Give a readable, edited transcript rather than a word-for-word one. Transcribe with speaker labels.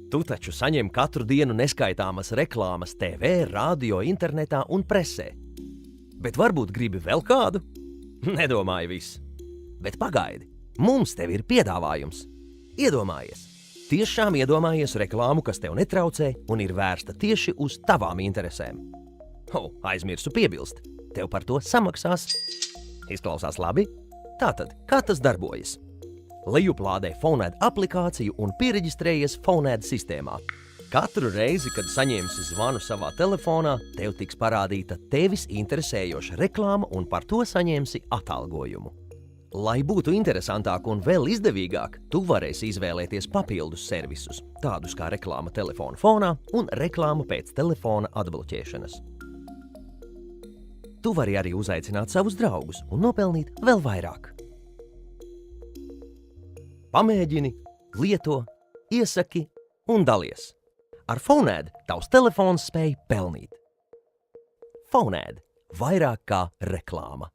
Speaker 1: Tu taču saņem katru dienu neskaitāmas reklāmas TV, radio, internetā un presē. Bet varbūt gribi vēl kādu? Nedomāju viss. Bet pagaidi, mums tev ir piedāvājums. Iedomājies! Tiešām iedomājies reklāmu, kas tev netraucē un ir vērsta tieši uz tavām interesēm. Aizmirsu piebilst, tev par to samaksās. Izklausās labi? Tātad, kā tas darbojas? Lejuplādē Phoned aplikāciju un piereģistrējies Phoned sistēmā. Katru reizi, kad saņemsi zvanu savā telefonā, tev tiks parādīta tevis interesējoša reklāma un par to saņemsi atalgojumu. Lai būtu interesantāk un vēl izdevīgāk, tu varēsi izvēlēties papildus servisus, tādus kā reklāma telefona fonā un reklāma pēc telefona atbloķēšanas. Tu vari arī uzaicināt savus draugus un nopelnīt vēl vairāk. Pamēģini, lieto, iesaki un dalies. Ar Phoned tavs telefons spēj pelnīt. Phoned – vairāk kā reklāma.